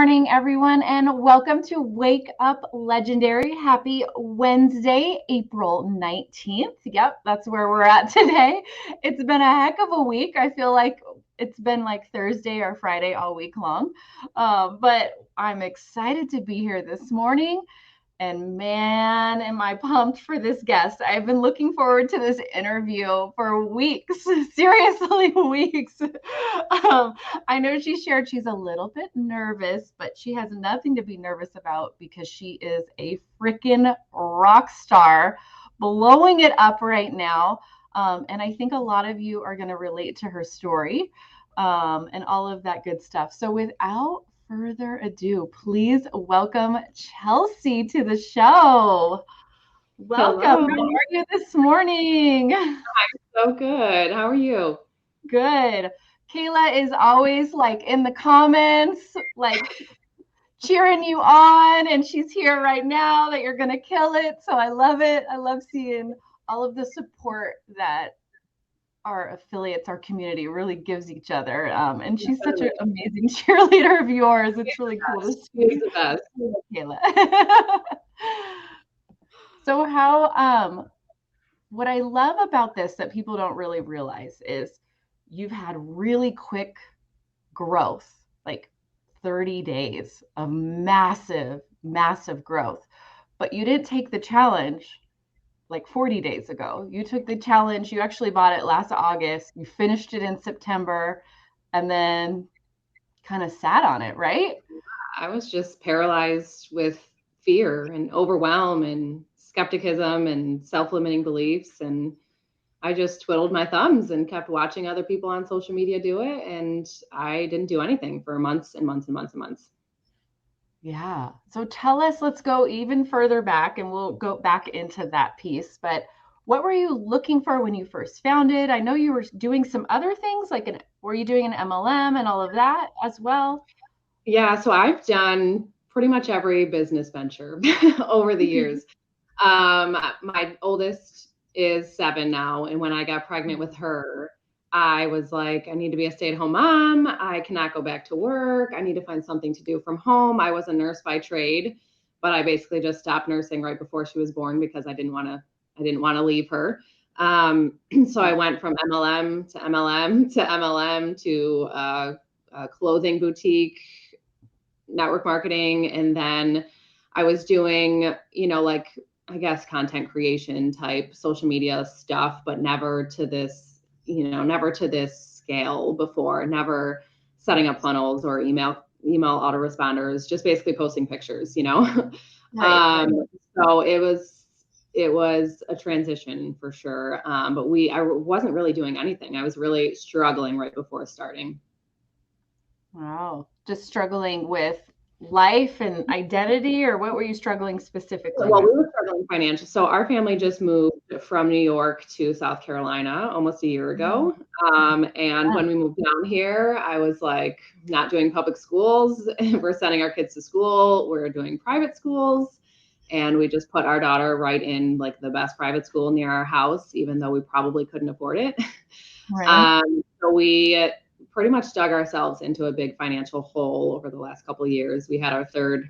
morning, everyone, and welcome to Wake Up Legendary. Happy Wednesday, April 19th. Yep, that's where we're at today. It's been a heck of a week. I feel like it's been like Thursday or Friday all week long, but I'm excited to be here this morning. And man, am I pumped for this guest. I've been looking forward to this interview for weeks, seriously, weeks. I know she shared she's a little bit nervous, but she has nothing to be nervous about because she is a freaking rock star, blowing it up right now. And I think a lot of you are going to relate to her story and all of that good stuff. So without further ado, please welcome Chelsea to the show. Welcome. Hello. How are you this morning? So good. How are you? Good. Kayla is always like in the comments, like cheering you on, and she's here right now that you're going to kill it. So I love it. I love seeing all of the support that our affiliates, our community really gives each other. And she's such an amazing cheerleader of yours. It's really cool to see. She's the best. Kayla. So what I love about this that people don't really realize is you've had really quick growth, like 30 days of massive, massive growth. But you didn't take the challenge like 40 days ago. You took the challenge. You actually bought it last August. You finished it in September and then kind of sat on it, right? I was just paralyzed with fear and overwhelm and skepticism and self-limiting beliefs. And I just twiddled my thumbs and kept watching other people on social media do it. And I didn't do anything for months and months and months and months. Yeah. So tell us, let's go even further back and we'll go back into that piece. But what were you looking for when you first found it? I know you were doing some other things, were you doing an MLM and all of that as well? Yeah, so I've done pretty much every business venture over the years. My oldest is 7 now, and when I got pregnant with her, I was like, I need to be a stay-at-home mom. I cannot go back to work. I need to find something to do from home. I was a nurse by trade, but I basically just stopped nursing right before she was born because I didn't want to leave her. So I went from MLM to MLM to MLM to a clothing boutique, network marketing, and then I was doing, like, I guess content creation type social media stuff, but never to this scale before, never setting up funnels or email autoresponders, just basically posting pictures. Right. So it was a transition for sure. But I wasn't really doing anything. I was really struggling right before starting. Wow. Just struggling with life and identity, or what were you struggling specifically Well, with? we were struggling financially. So our family just moved from New York to South Carolina almost a year ago. And when we moved down here, I was like, not doing public schools. We're sending our kids to school. We're doing private schools. And we just put our daughter right in like the best private school near our house, even though we probably couldn't afford it. Right. So we pretty much dug ourselves into a big financial hole over the last couple of years. We had our third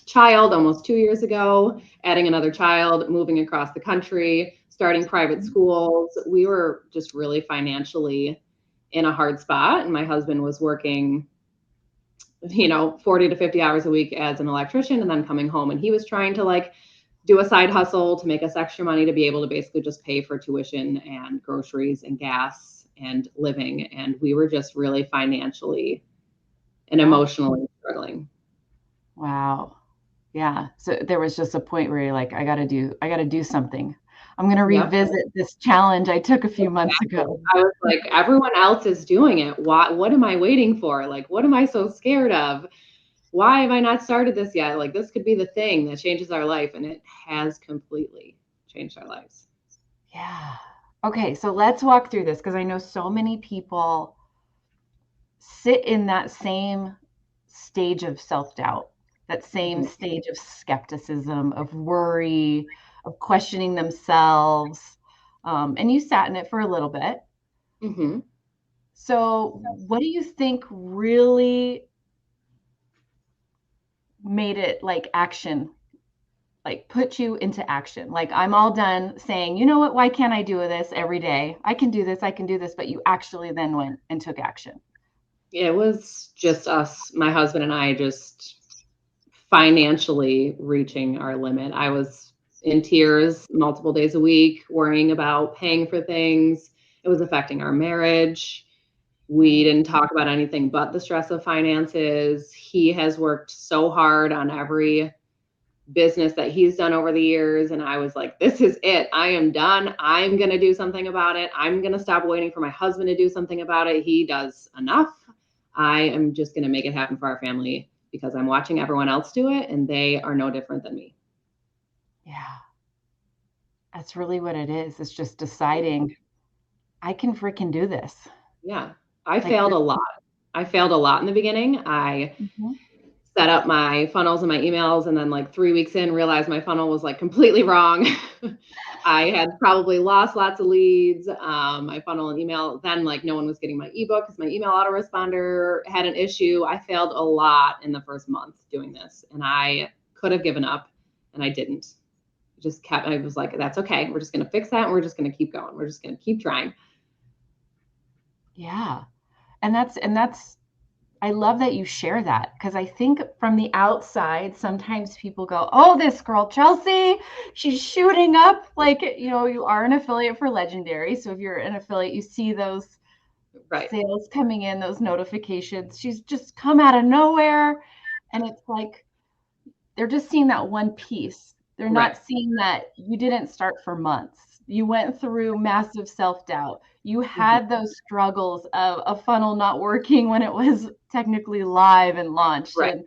child almost 2 years ago, adding another child, moving across the country, starting private schools. We were just really financially in a hard spot. And my husband was working, 40 to 50 hours a week as an electrician and then coming home. And he was trying to like do a side hustle to make us extra money to be able to basically just pay for tuition and groceries and gas and living. And we were just really financially and emotionally struggling. Wow. Yeah. So there was just a point where you're like, I got to do something. I'm going to revisit this challenge I took a few months ago. I was like, everyone else is doing it. What am I waiting for? Like, what am I so scared of? Why have I not started this yet? Like, this could be the thing that changes our life. And it has completely changed our lives. Yeah. Okay. So let's walk through this because I know so many people sit in that same stage of self-doubt, that same stage of skepticism, of worry, of questioning themselves. And you sat in it for a little bit. So what do you think really made it like action, like put you into action. Like I'm all done saying, you know what, why can't I do this every day? I can do this, but you actually then went and took action. It was just us, my husband and I, just financially reaching our limit. I was in tears multiple days a week, worrying about paying for things. It was affecting our marriage. We didn't talk about anything but the stress of finances. He has worked so hard on every business that he's done over the years. And I was like, this is it. I am done. I'm going to do something about it. I'm going to stop waiting for my husband to do something about it. He does enough. I am just going to make it happen for our family because I'm watching everyone else do it and they are no different than me. Yeah. That's really what it is. It's just deciding I can freaking do this. Yeah. I failed a lot. I failed a lot in the beginning. I set up my funnels and my emails, and then like 3 weeks in, realized my funnel was like completely wrong. I had probably lost lots of leads. My funnel and email, then like no one was getting my ebook because my email autoresponder had an issue. I failed a lot in the first month doing this, and I could have given up, and I didn't. I was like, that's okay. We're just going to fix that, and we're just going to keep going. We're just going to keep trying. Yeah. And that's I love that you share that, because I think from the outside, sometimes people go, oh, this girl, Chelsea, she's shooting up. Like, you know, you are an affiliate for Legendary. So if you're an affiliate, you see those sales coming in, those notifications. She's just come out of nowhere. And it's like, they're just seeing that one piece. They're not seeing that you didn't start for months. You went through massive self-doubt. You had those struggles of a funnel not working when it was technically live and launched, and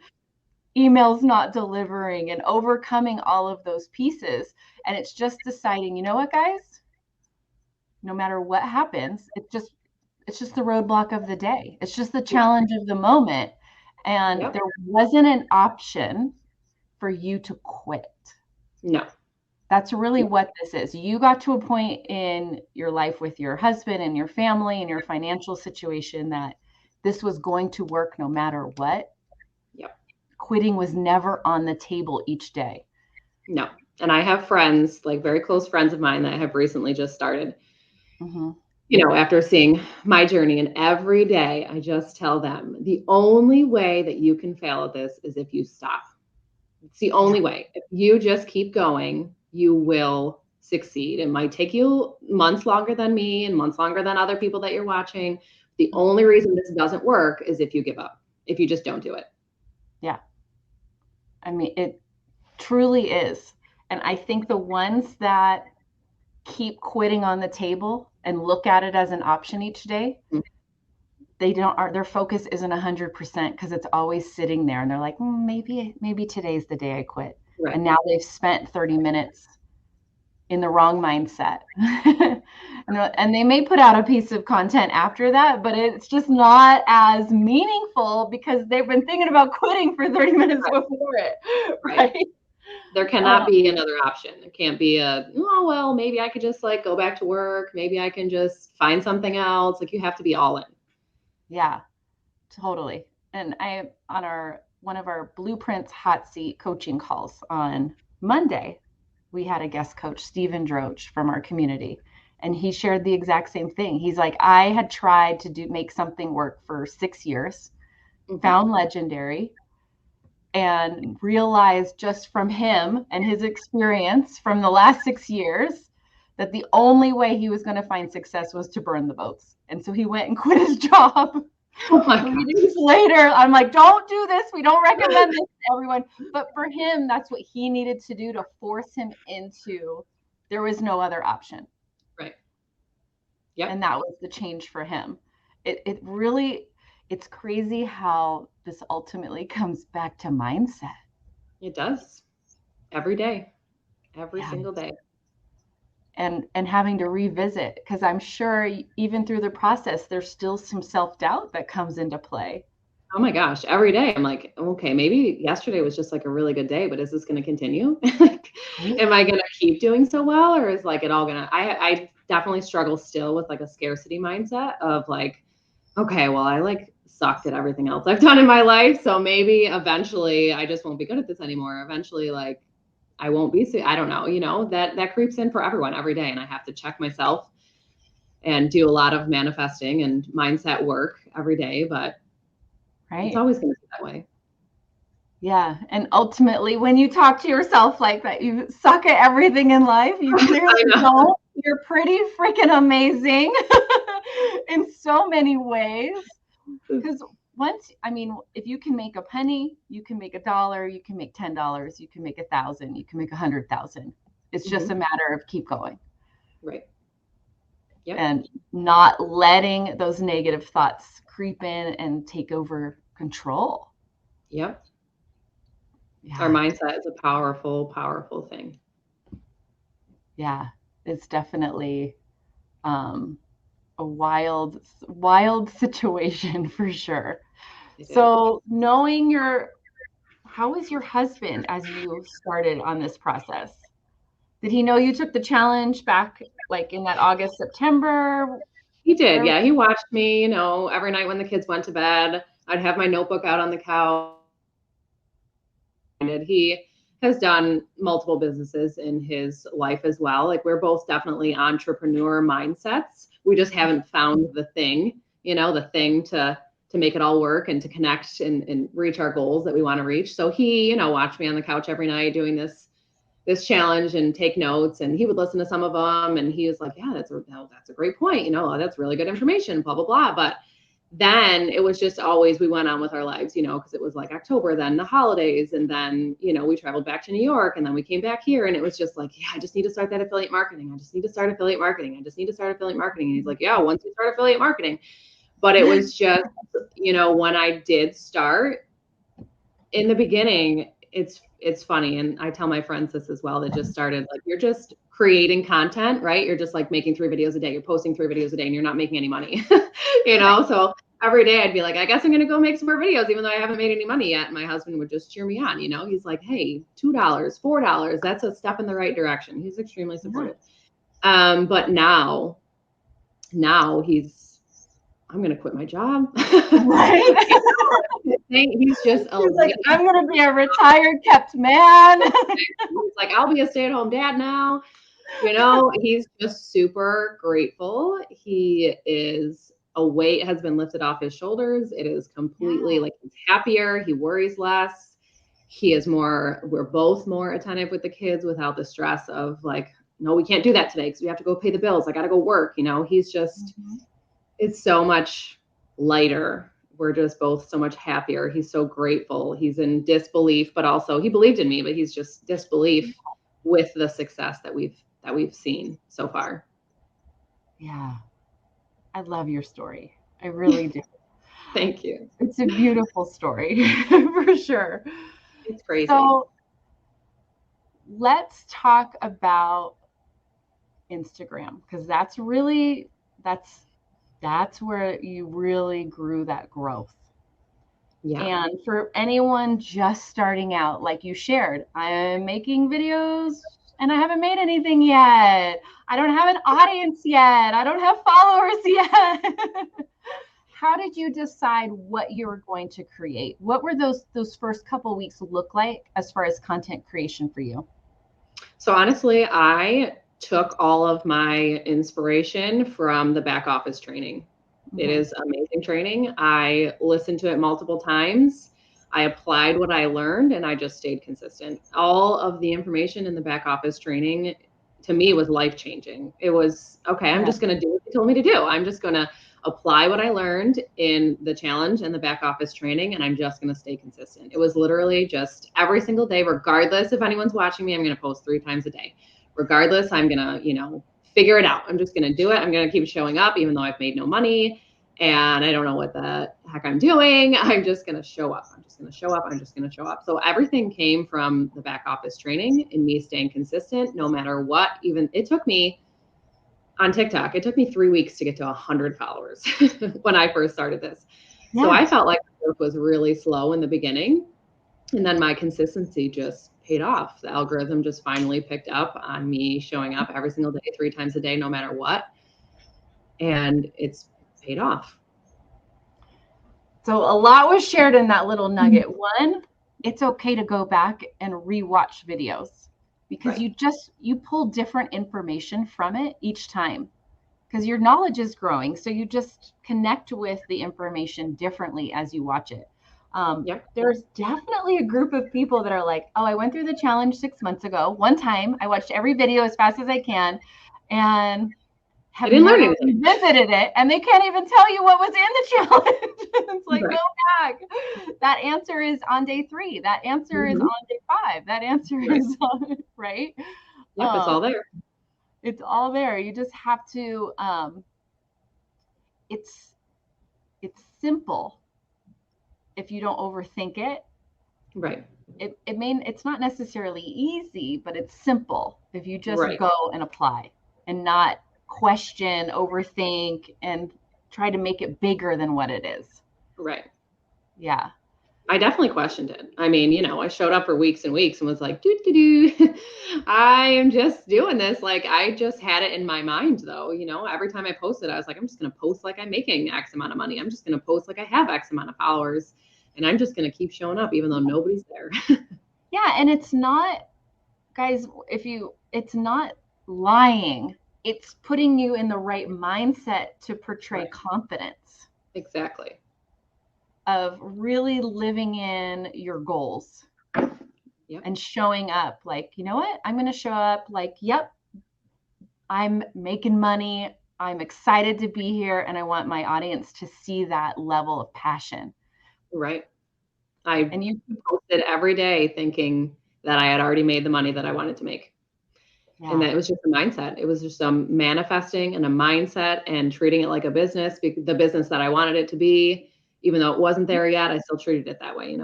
emails not delivering, and overcoming all of those pieces. And it's just deciding, you know what, guys? No matter what happens, it's just the roadblock of the day. It's just the challenge of the moment. And there wasn't an option for you to quit. No. That's really what this is. You got to a point in your life with your husband and your family and your financial situation that this was going to work no matter what. Yep. Quitting was never on the table each day. No. And I have friends, like very close friends of mine, that have recently just started. You know, after seeing my journey, and every day I just tell them the only way that you can fail at this is if you stop. It's the only way. If you just keep going, you will succeed. It might take you months longer than me and months longer than other people that you're watching. The only reason this doesn't work is if you give up, if you just don't do it. Yeah. I mean, it truly is. And I think the ones that keep quitting on the table and look at it as an option each day, their focus isn't 100% because it's always sitting there, and they're like, maybe today's the day I quit. And now they've spent 30 minutes in the wrong mindset. And they may put out a piece of content after that, but it's just not as meaningful because they've been thinking about quitting for 30 minutes before it. Right. There cannot be another option. It can't be well, maybe I could just like go back to work. Maybe I can just find something else. Like, you have to be all in. Yeah, totally. And on one of our Blueprints hot seat coaching calls on Monday, we had a guest coach, Stephen Droach, from our community. And he shared the exact same thing. He's like, I had tried to make something work for 6 years, found Legendary, and realized just from him and his experience from the last 6 years that the only way he was going to find success was to burn the boats. And so he went and quit his job. 3 days later, I'm like, don't do this. We don't recommend this to everyone. But for him, that's what he needed to do to force him into, there was no other option. Right. Yeah. And that was the change for him. It really, it's crazy how this ultimately comes back to mindset. It does. Every day. Every single day. And having to revisit, because I'm sure even through the process, there's still some self-doubt that comes into play. Oh my gosh, every day I'm like, okay, maybe yesterday was just like a really good day, but is this going to continue? Like, am I going to keep doing so well, or is like it all going to, I definitely struggle still with like a scarcity mindset of like, okay, well, I like sucked at everything else I've done in my life. So maybe eventually I just won't be good at this anymore. Eventually, like I won't be, I don't know, you know, that creeps in for everyone every day. And I have to check myself and do a lot of manifesting and mindset work every day, but it's always going to be that way. Yeah. And ultimately, when you talk to yourself like that, you suck at everything in life. You clearly don't. You're pretty freaking amazing in so many ways. Because if you can make a penny, you can make $1, you can make $10, you can make 1,000, you can make 100,000. It's just a matter of keep going. Right. Yep. And not letting those negative thoughts creep in and take over control. Yep. Yeah. Our mindset is a powerful, powerful thing. Yeah, it's definitely a wild situation for sure. So knowing how was your husband as you started on this process? Did he know you took the challenge back like in that August, September? He did. Yeah. He watched me, you know, every night when the kids went to bed. I'd have my notebook out on the couch. He has done multiple businesses in his life as well. Like we're both definitely entrepreneur mindsets. We just haven't found the thing, you know, the thing to make it all work and to connect and reach our goals that we want to reach. So he, you know, watched me on the couch every night doing this challenge and take notes, and he would listen to some of them, and he was like, yeah, that's a great point. You know, that's really good information, blah, blah, blah. But then it was just always, we went on with our lives, you know, because it was like October, then the holidays. And then, you know, we traveled back to New York, and then we came back here, and it was just like, yeah, I just need to start that affiliate marketing. I just need to start affiliate marketing. I just need to start affiliate marketing. And he's like, yeah, once you start affiliate marketing. But it was just, you know, when I did start in the beginning, it's funny. And I tell my friends this as well, that just started, like, you're just creating content, right? You're just like making 3 videos a day. You're posting 3 videos a day, and you're not making any money, you know? So every day I'd be like, I guess I'm going to go make some more videos, even though I haven't made any money yet. And my husband would just cheer me on, you know? He's like, hey, $2, $4, that's a step in the right direction. He's extremely supportive. But now I'm going to quit my job. Right. He's just like, I'm going to be a retired kept man. He's like, I'll be a stay-at-home dad now. You know, he's just super grateful. He is, a weight has been lifted off his shoulders. It is completely like, he's happier. He worries less. We're both more attentive with the kids without the stress of like, no, we can't do that today because we have to go pay the bills. I got to go work. You know, he's just, it's so much lighter. We're just both so much happier. He's so grateful. He's in disbelief, but also he believed in me, but he's just disbelief with the success that we've seen so far. Yeah. I love your story. I really do. Thank you. It's a beautiful story for sure. It's crazy. So let's talk about Instagram, because that's where you really grew that growth. Yeah. And for anyone just starting out, like you shared, I'm making videos and I haven't made anything yet. I don't have an audience yet. I don't have followers yet. How did you decide what you were going to create? What were those first couple of weeks look like as far as content creation for you? So honestly, I took all of my inspiration from the back office training. It is amazing training. I listened to it multiple times. I applied what I learned, and I just stayed consistent. All of the information in the back office training to me was life-changing. It was, okay, I'm just going to do what you told me to do. I'm just going to apply what I learned in the challenge and the back office training, and I'm just going to stay consistent. It was literally just every single day, regardless if anyone's watching me, I'm going to post 3 times a day. Regardless, I'm going to, you know, figure it out. I'm just going to do it. I'm going to keep showing up, even though I've made no money and I don't know what the heck I'm doing. I'm just going to show up. I'm just going to show up. I'm just going to show up. So everything came from the back office training and me staying consistent no matter what. Even it took me on TikTok, it took me 3 weeks to get to 100 followers when I first started this. Yeah. So I felt like the growth was really slow in the beginning. And then my consistency just paid off. The algorithm just finally picked up on me showing up every single day, 3 times a day, no matter what. And it's paid off. So a lot was shared in that little nugget. One, it's okay to go back and rewatch videos because you pull different information from it each time because your knowledge is growing. So you just connect with the information differently as you watch it. There's definitely a group of people that are like, oh, I went through the challenge 6 months ago. One time I watched every video as fast as I can and have never revisited it, and they can't even tell you what was in the challenge. It's like, go back. That answer is on day 3. That answer is on day 5. That answer is on, right? Yep, it's all there. It's all there. You just have to, it's simple if you don't overthink it. Right. It's not necessarily easy, but it's simple if you just go and apply and not question, overthink, and try to make it bigger than what it is. Right. Yeah. I definitely questioned it. I mean, I showed up for weeks and weeks and was like, I am just doing this. Like, I just had it in my mind though, every time I posted, I was like, I'm just going to post like I'm making X amount of money. I'm just going to post like I have X amount of followers, and I'm just going to keep showing up even though nobody's there. Yeah. And it's not, guys, it's not lying. It's putting you in the right mindset to portray confidence. Exactly. Of really living in your goals and showing up like, you know what? I'm going to show up like, yep, I'm making money. I'm excited to be here. And I want my audience to see that level of passion. Right. And you posted every day thinking that I had already made the money that I wanted to make. Yeah. And that it was just a mindset. It was just manifesting and a mindset and treating it like a business, the business that I wanted it to be. Even though it wasn't there yet, I still treated it that way,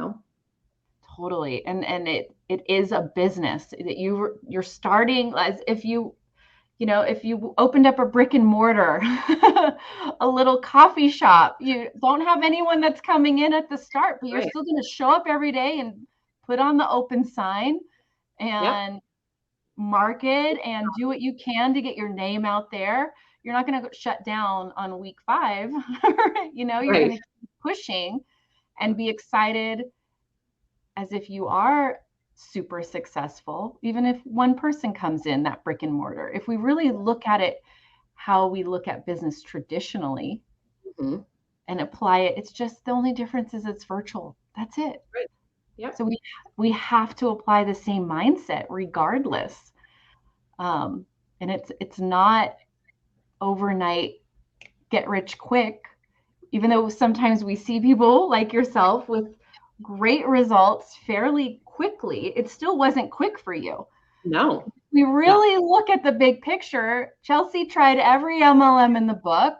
Totally. And it is a business that you're starting as if if you opened up a brick and mortar, a little coffee shop, you don't have anyone that's coming in at the start, but you're still going to show up every day and put on the open sign and market and do what you can to get your name out there. You're not going to shut down on week 5. You're going to keep pushing and be excited as if you are super successful, even if one person comes in, that brick and mortar. If we really look at it how we look at business traditionally and apply it, it's just the only difference is it's virtual. That's it. Right. Yeah. So we have to apply the same mindset regardless. And it's not overnight get rich quick, even though sometimes we see people like yourself with great results fairly quickly. It still wasn't quick for you. No. We really look at the big picture. Chelsea tried every MLM in the book.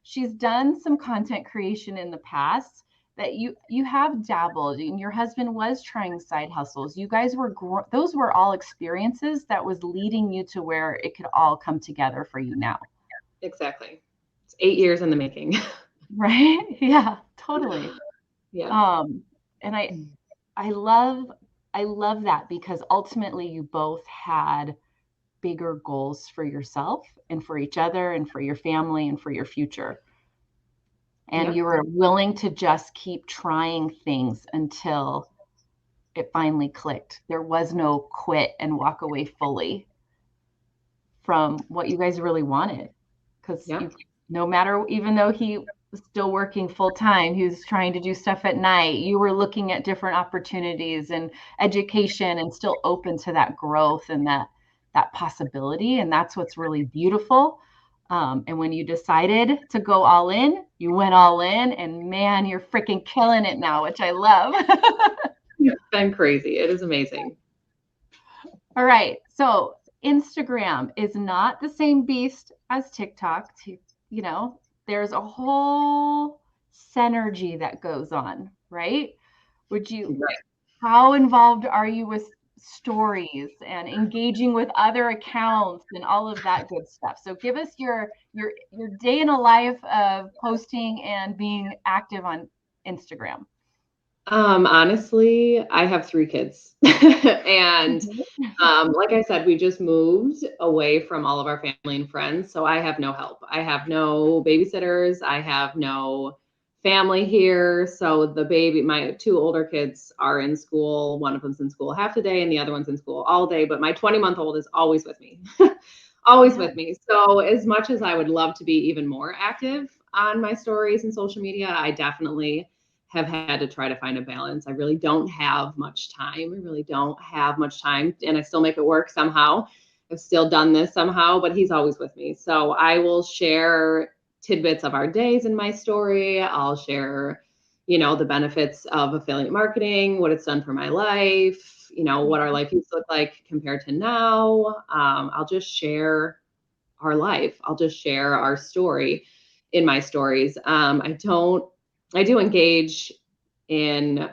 She's done some content creation in the past that you have dabbled, and your husband was trying side hustles. You guys those were all experiences that was leading you to where it could all come together for you now. Exactly. It's 8 years in the making. Right? Yeah, totally. Yeah. And I love that because ultimately you both had bigger goals for yourself and for each other and for your family and for your future. And you were willing to just keep trying things until it finally clicked. There was no quit and walk away fully from what you guys really wanted. Because no matter, even though he was still working full time, he was trying to do stuff at night, you were looking at different opportunities and education and still open to that growth and that possibility. And that's what's really beautiful. And when you decided to go all in, you went all in, and man, you're freaking killing it now, which I love. It's been crazy. It is amazing. All right. So Instagram is not the same beast as TikTok. There's a whole synergy that goes on, right? How involved are you with stories and engaging with other accounts and all of that good stuff? So give us your day in a life of posting and being active on Instagram. Honestly, I have 3 kids and like I said, we just moved away from all of our family and friends. So I have no help. I have no babysitters. I have no family here. So the baby, my two older kids are in school. One of them's in school half the day and the other one's in school all day. But my 20-month-old is always with me, always with me. So as much as I would love to be even more active on my stories and social media, I definitely have had to try to find a balance. I really don't have much time. I really don't have much time, and I still make it work somehow. I've still done this somehow, but he's always with me. So I will share tidbits of our days in my story. I'll share, the benefits of affiliate marketing, what it's done for my life, what our life used to look like compared to now. I'll just share our life. I'll just share our story in my stories. I do engage in,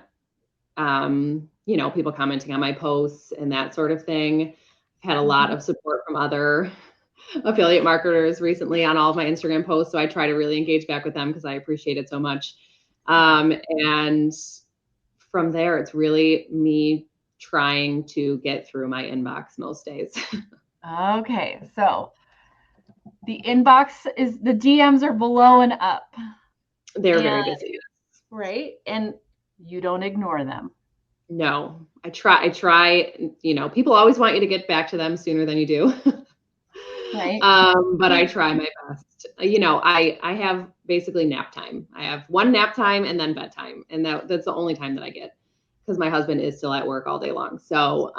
people commenting on my posts and that sort of thing. I've had a lot of support from other affiliate marketers recently on all of my Instagram posts. So I try to really engage back with them because I appreciate it so much. And from there, it's really me trying to get through my inbox most days. Okay. So the inbox the DMs are blowing up. They're very busy. Right. And you don't ignore them. No, I try, people always want you to get back to them sooner than you do. Right. But I try my best. I have basically nap time. I have one nap time and then bedtime. And that's the only time that I get because my husband is still at work all day long. So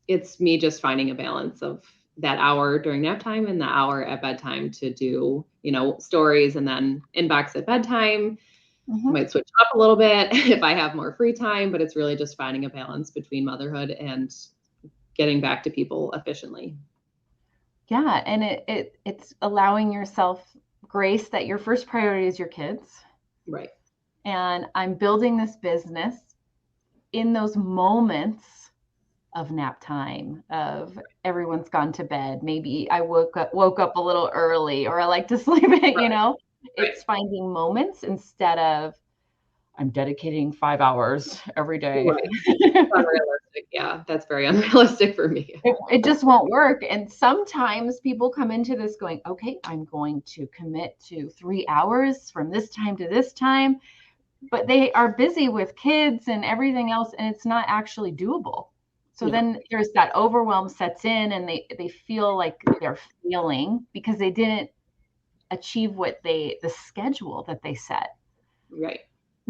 it's me just finding a balance of that hour during nap time and the hour at bedtime to do, stories, and then inbox at bedtime. I might switch up a little bit if I have more free time, but it's really just finding a balance between motherhood and getting back to people efficiently. Yeah. And it's allowing yourself grace that your first priority is your kids. Right. And I'm building this business in those moments of nap time, of everyone's gone to bed. Maybe I woke up a little early, or I like to sleep it, Right. It's finding moments instead of I'm dedicating 5 hours every day. Right. It's unrealistic. Yeah, that's very unrealistic for me. It just won't work. And sometimes people come into this going, okay, I'm going to commit to 3 hours from this time to this time, but they are busy with kids and everything else, and it's not actually doable. So then there's that overwhelm sets in, and they feel like they're failing because they didn't achieve the schedule that they set. Right.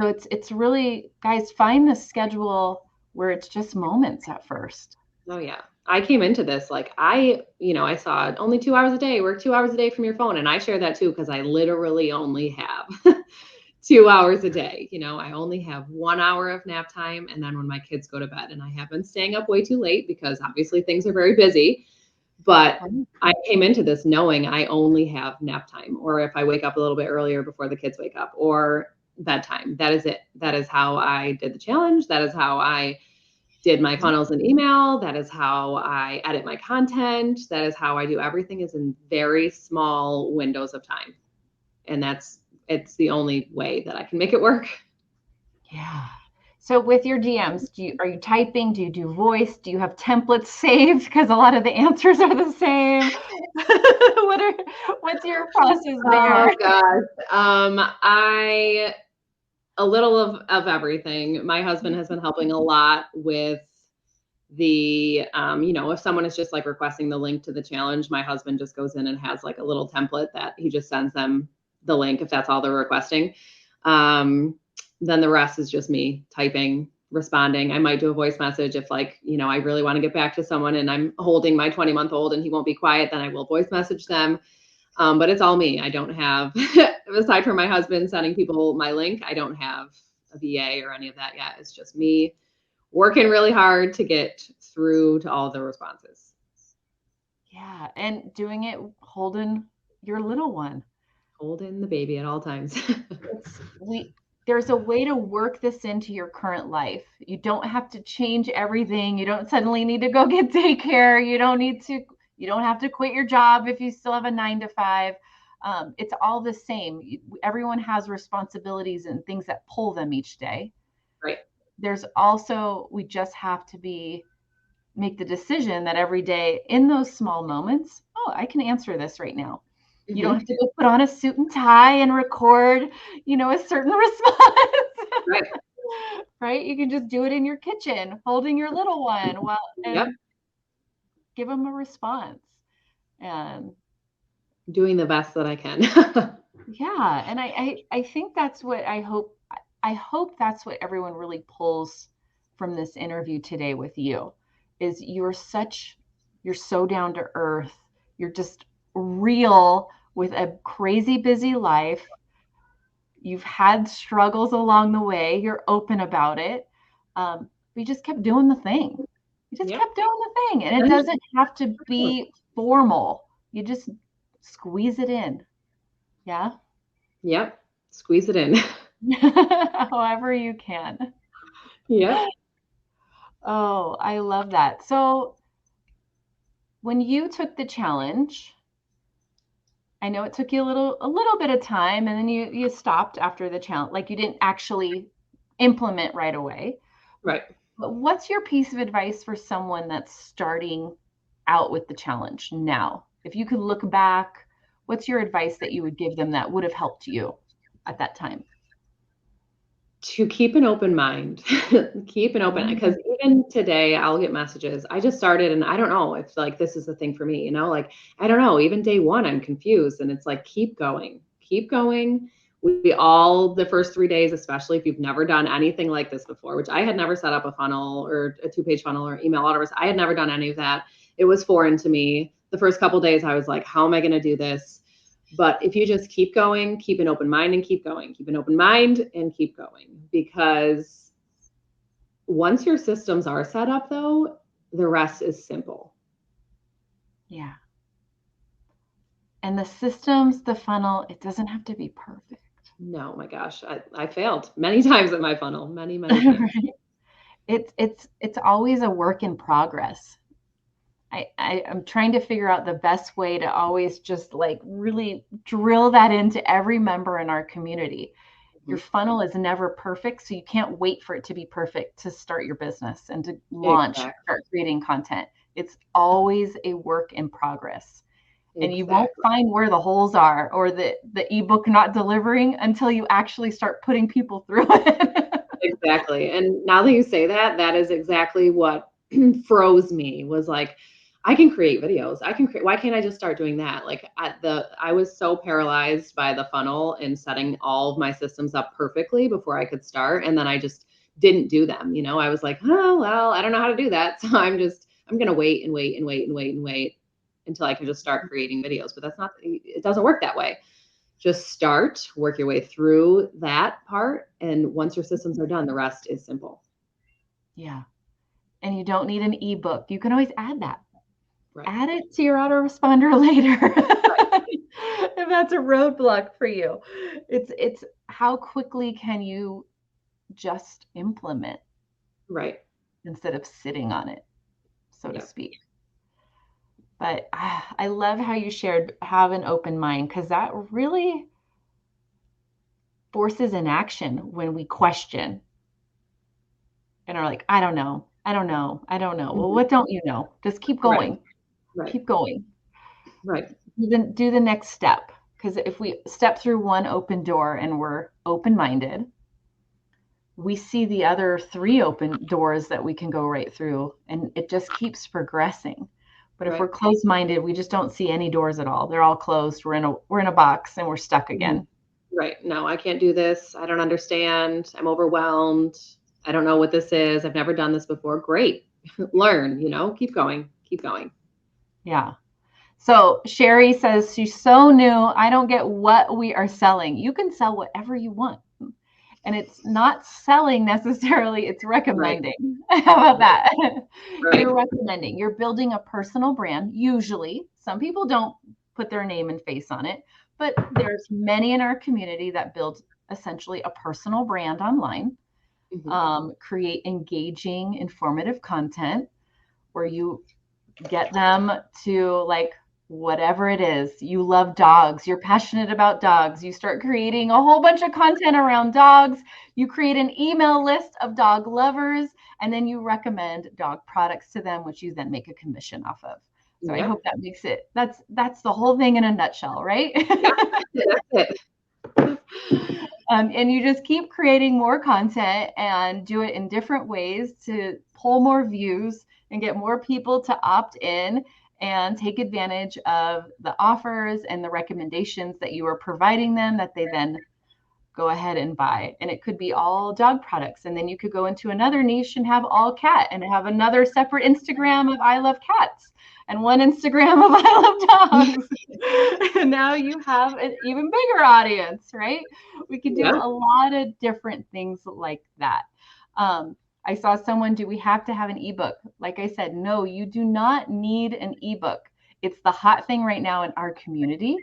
So it's really, guys, find the schedule where it's just moments at first. Oh yeah. I came into this like I saw only 2 hours a day, work 2 hours a day from your phone. And I share that too, because I literally only have 2 hours a day. I only have 1 hour of nap time. And then when my kids go to bed, and I have been staying up way too late because obviously things are very busy. But I came into this knowing I only have nap time, or if I wake up a little bit earlier before the kids wake up, or bedtime. That is it. That is how I did the challenge. That is how I did my funnels and email. That is how I edit my content. That is how I do everything, is in very small windows of time. And it's the only way that I can make it work. Yeah. So with your DMs, are you typing? Do you do voice? Do you have templates saved? Because a lot of the answers are the same. What's your process there? Oh gosh. A little of everything. My husband has been helping a lot with the, if someone is just like requesting the link to the challenge, my husband just goes in and has like a little template that he just sends them the link if that's all they're requesting. Then the rest is just me typing, responding. I might do a voice message if I really want to get back to someone and I'm holding my 20-month-old and he won't be quiet, then I will voice message them. But it's all me. I don't have, aside from my husband sending people my link, I don't have a VA or any of that yet. It's just me working really hard to get through to all the responses. Yeah. And doing it holding your little one. Holding the baby at all times. There's a way to work this into your current life. You don't have to change everything. You don't suddenly need to go get daycare. You don't have to quit your job if you still have a 9 to 5. It's all the same. Everyone has responsibilities and things that pull them each day. Right. There's also, we just have to make the decision that every day in those small moments, oh, I can answer this right now. You don't have to go put on a suit and tie and record, a certain response. Right. Right? You can just do it in your kitchen, holding your little one and give them a response. And doing the best that I can. yeah, and I think that's what I hope that's what everyone really pulls from this interview today with you is you're so down to earth. You're just real with a crazy busy life. You've had struggles along the way. You're open about it. We just kept doing the thing. You just kept doing the thing. And it doesn't have to be formal. You just squeeze it in. Yeah. Yep. Squeeze it in. However you can. Yep. Oh, I love that. So when you took the challenge, I know it took you a little bit of time and then you stopped after the challenge. Like you didn't actually implement right away. Right. But what's your piece of advice for someone that's starting out with the challenge now? If you could look back, what's your advice that you would give them that would have helped you at that time? To keep an open mind, keep an open, because even today I'll get messages. I just started and I don't know if like this is the thing for me, like, I don't know, even day one, I'm confused and it's like, keep going, keep going. We all, the first 3 days, especially if you've never done anything like this before, which I had never set up a funnel or a 2-page funnel or email auditors. I had never done any of that. It was foreign to me. The first couple of days I was like, how am I going to do this? But if you just keep going, keep an open mind and keep going, keep an open mind and keep going, because once your systems are set up, though, the rest is simple. Yeah. And the systems, the funnel, it doesn't have to be perfect. No, my gosh, I failed many times at my funnel, many times. Right. It's always a work in progress. I'm trying to figure out the best way to always just like really drill that into every member in our community. Your funnel is never perfect, so you can't wait for it to be perfect to start your business and to launch, start creating content. It's always a work in progress. And you won't find where the holes are or the ebook not delivering until you actually start putting people through it. Exactly. And now that you say that, that is exactly what froze me, was like, I can create videos. Why can't I just start doing that? Like I was so paralyzed by the funnel and setting all of my systems up perfectly before I could start. And then I just didn't do them. I was like, oh, well, I don't know how to do that. So I'm going to wait and wait and wait and wait and wait until I can just start creating videos. But it doesn't work that way. Just start, work your way through that part. And once your systems are done, the rest is simple. Yeah. And you don't need an ebook. You can always add that. Right. Add it to your autoresponder later. If that's a roadblock for you. It's how quickly can you just implement? Right. Instead of sitting on it, so to speak. But I love how you shared have an open mind, because that really forces an action when we question and are like, I don't know. Well, what don't you know? Just keep going. Right. Keep going. Right. Do the next step. Because if we step through one open door and we're open-minded, we see the other 3 open doors that we can go right through, and it just keeps progressing. But if we're closed-minded, we just don't see any doors at all. They're all closed. We're in a box and we're stuck again. Right. No, I can't do this. I don't understand. I'm overwhelmed. I don't know what this is. I've never done this before. Great. Learn, keep going. Keep going. Yeah. So Sherry says she's so new. I don't get what we are selling. You can sell whatever you want. And it's not selling necessarily, it's recommending. Right. How about that? Right. You're recommending. You're building a personal brand, usually. Some people don't put their name and face on it, but there's many in our community that build essentially a personal brand online, create engaging, informative content where you get them to like, whatever it is, you love dogs, you're passionate about dogs, you start creating a whole bunch of content around dogs, you create an email list of dog lovers, and then you recommend dog products to them, which you then make a commission off of. So I Yep. hope that makes it, that's the whole thing in a nutshell, right? Yeah, that's it. And you just keep creating more content and do it in different ways to pull more views and get more people to opt in and take advantage of the offers and the recommendations that you are providing them that they then go ahead and buy. And it could be all dog products. And then you could go into another niche and have all cat and have another separate Instagram of I love cats and one Instagram of I love dogs. And now you have an even bigger audience, right? We could do Yeah. a lot of different things like that. I saw someone, do we have to have an ebook? Like I said, no, you do not need an ebook. It's the hot thing right now in our community.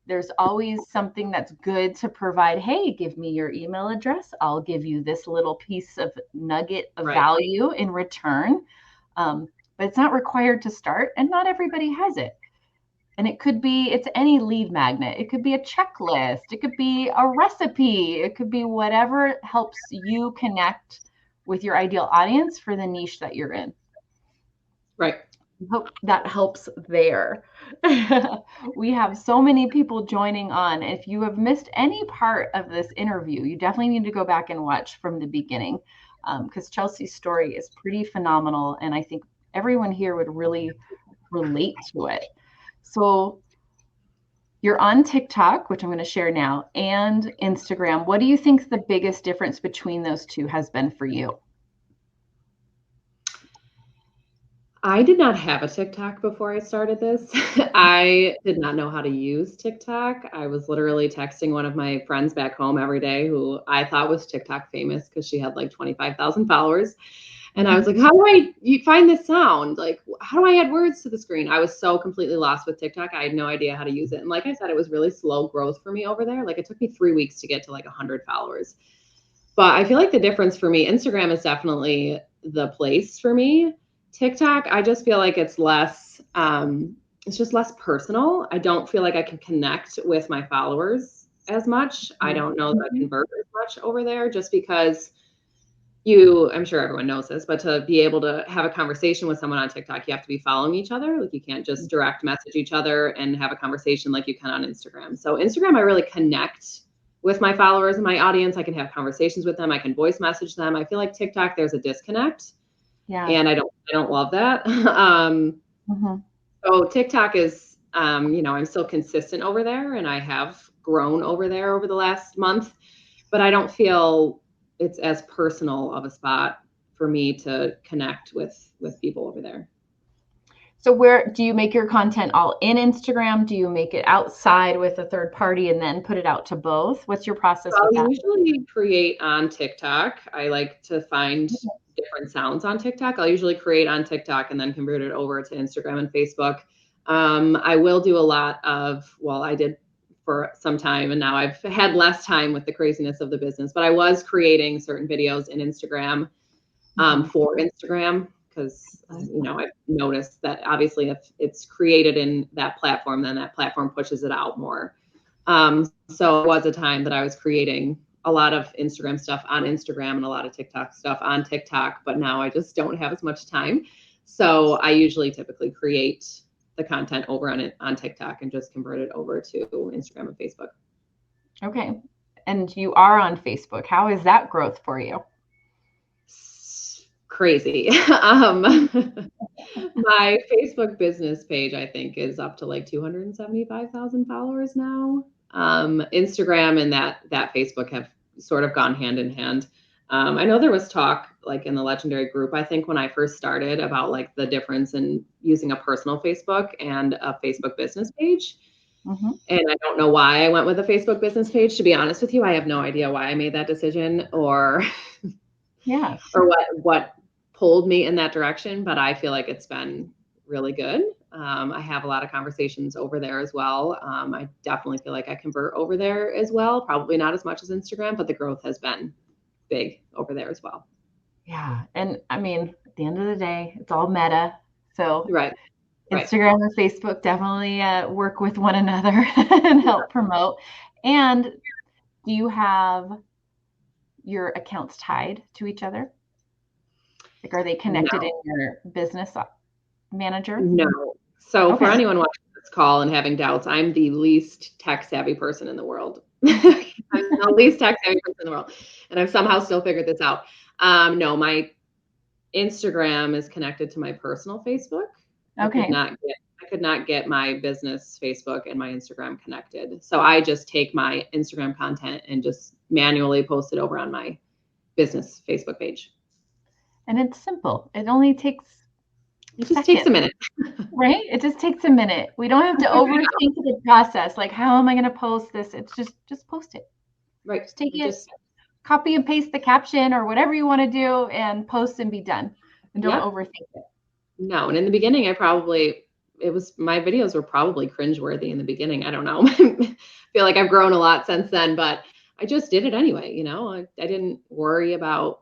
There's always something that's good to provide. Hey, give me your email address. I'll give you this little piece of nugget of Right. value in return. But it's not required to start, and not everybody has it. And it could be, it's any lead magnet. It could be a checklist. It could be a recipe. It could be whatever helps you connect with your ideal audience for the niche that you're in. Right. I hope that helps there. We have so many people joining on. If you have missed any part of this interview, you definitely need to go back and watch from the beginning, because Chelsea's story is pretty phenomenal. And I think everyone here would really relate to it. So you're on TikTok, which I'm going to share now, and Instagram. What do you think the biggest difference between those two has been for you? I did not have a TikTok before I started this. I did not know how to use TikTok. I was literally texting one of my friends back home every day who I thought was TikTok famous because she had like 25,000 followers. And I was like, how do you find this sound? Like, how do I add words to the screen? I was so completely lost with TikTok. I had no idea how to use it. And like I said, it was really slow growth for me over there. Like it took me 3 weeks to get to like 100 followers. But I feel like the difference for me, Instagram is definitely the place for me. TikTok, I just feel like it's just less personal. I don't feel like I can connect with my followers as much. I don't know that I convert as much over there just because I'm sure everyone knows this, but to be able to have a conversation with someone on TikTok, you have to be following each other. Like you can't just direct message each other and have a conversation like you can on Instagram. So Instagram, I really connect with my followers and my audience. I can have conversations with them. I can voice message them. I feel like TikTok, there's a disconnect. Yeah. And I don't love that. So TikTok is, I'm still consistent over there and I have grown over there over the last month, but I don't feel it's as personal of a spot for me to connect with people over there. So where do you make your content all in Instagram? Do you make it outside with a third party and then put it out to both? What's your process with that? I'll usually create on TikTok. I like to find different sounds on TikTok. I'll usually create on TikTok and then convert it over to Instagram and Facebook. I will do a lot of, well, I did for some time and now I've had less time with the craziness of the business, but I was creating certain videos in Instagram for Instagram because, I've noticed that obviously if it's created in that platform, then that platform pushes it out more. So it was a time that I was creating a lot of Instagram stuff on Instagram and a lot of TikTok stuff on TikTok, but now I just don't have as much time. So I usually typically create the content over on TikTok and just convert it over to Instagram and Facebook. Okay. And you are on Facebook. How is that growth for you? Crazy. My Facebook business page, I think, is up to like 275,000 followers now. Instagram and that Facebook have sort of gone hand in hand. I know there was talk like in the Legendary group, I think when I first started about like the difference in using a personal Facebook and a Facebook business page. And I don't know why I went with a Facebook business page. To be honest with you, I have no idea why I made that decision or what pulled me in that direction, but I feel like it's been really good. I have a lot of conversations over there as well. I definitely feel like I convert over there as well. Probably not as much as Instagram, but the growth has been big over there as well. Yeah. And I mean, at the end of the day, it's all meta. So Right. Instagram and Facebook definitely work with one another and help promote. And do you have your accounts tied to each other? Like, are they connected in your business manager? No, So Okay. for anyone watching this call and having doubts, I'm the least tech savvy person in the world. I'm the least tech savvy person in the world, and I've somehow still figured this out. No, my Instagram is connected to my personal Facebook. Okay. I could not get my business Facebook and my Instagram connected. So I just take my Instagram content and just manually post it over on my business Facebook page. And it's simple. It only takes It just takes a minute. right? It just takes a minute. We don't have to overthink the process. Like, how am I going to post this? It's just post it. Right. Just take it, copy and paste the caption or whatever you want to do and post and be done. And don't overthink it. No. And in the beginning, my videos were probably cringeworthy in the beginning. I don't know. I feel like I've grown a lot since then, but I just did it anyway. You know, I didn't worry about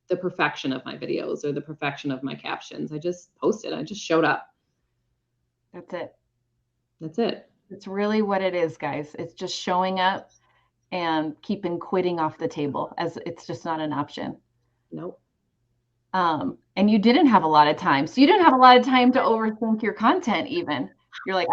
the perfection of my videos or the perfection of my captions. I just posted. I just showed up. That's it. That's it. It's really what it is, guys. It's just showing up and keeping quitting off the table, as it's just not an option. Nope. And you didn't have a lot of time. So you didn't have a lot of time to overthink your content even. You're like,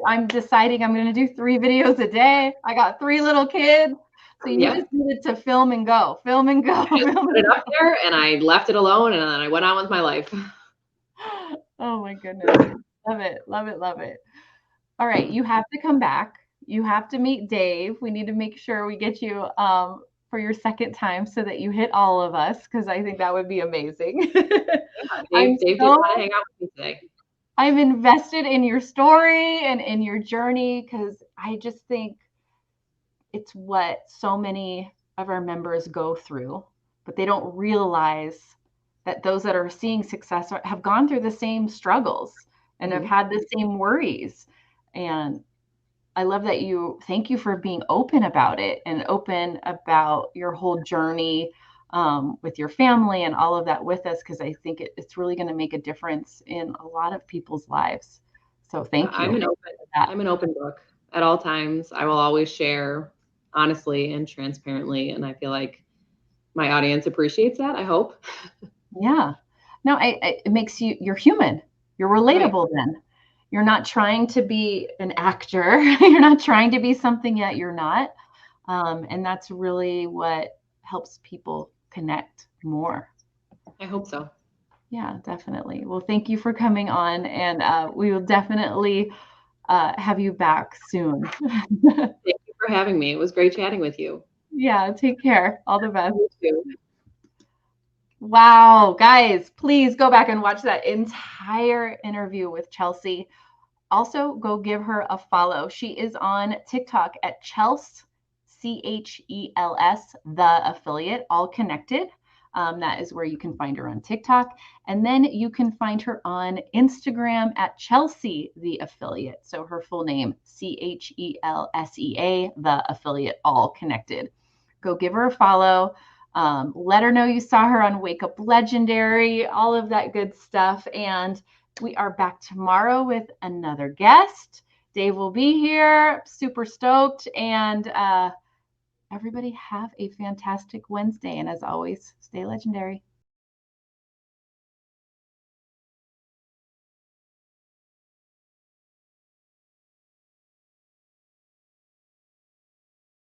I'm deciding I'm going to do 3 videos a day. I got 3 little kids. So you just needed to film and go. I just put it up there and I left it alone and then I went on with my life. Oh my goodness. Love it. Love it. Love it. All right. You have to come back. You have to meet Dave. We need to make sure we get you for your second time so that you hit all of us, because I think that would be amazing. Dave did want to hang out with me today. I'm invested in your story and in your journey, because I just think it's what so many of our members go through, but they don't realize that those that are seeing success have gone through the same struggles and have had the same worries. And I love that thank you for being open about it and open about your whole journey with your family and all of that with us, because I think it's really going to make a difference in a lot of people's lives. So thank you. I'm an open book at all times. I will always share honestly and transparently. And I feel like my audience appreciates that, I hope. Yeah. No, it makes you're human. You're relatable then. You're not trying to be an actor. You're not trying to be something that you're not. And that's really what helps people connect more. I hope so. Yeah, definitely. Well, thank you for coming on, and we will definitely have you back soon. Thank you for having me. It was great chatting with you. Yeah, take care. All the best. You too. Wow, guys, please go back and watch that entire interview with Chelsea. Also, go give her a follow. She is on TikTok at Chels, CHELS, the affiliate, all connected. That is where you can find her on TikTok. And then you can find her on Instagram at Chelsea, the affiliate. So her full name, CHELSEA, the affiliate, all connected. Go give her a follow. Let her know you saw her on Wake Up Legendary, all of that good stuff. And we are back tomorrow with another guest. Dave will be here. Super stoked. And everybody have a fantastic Wednesday. And as always, stay legendary.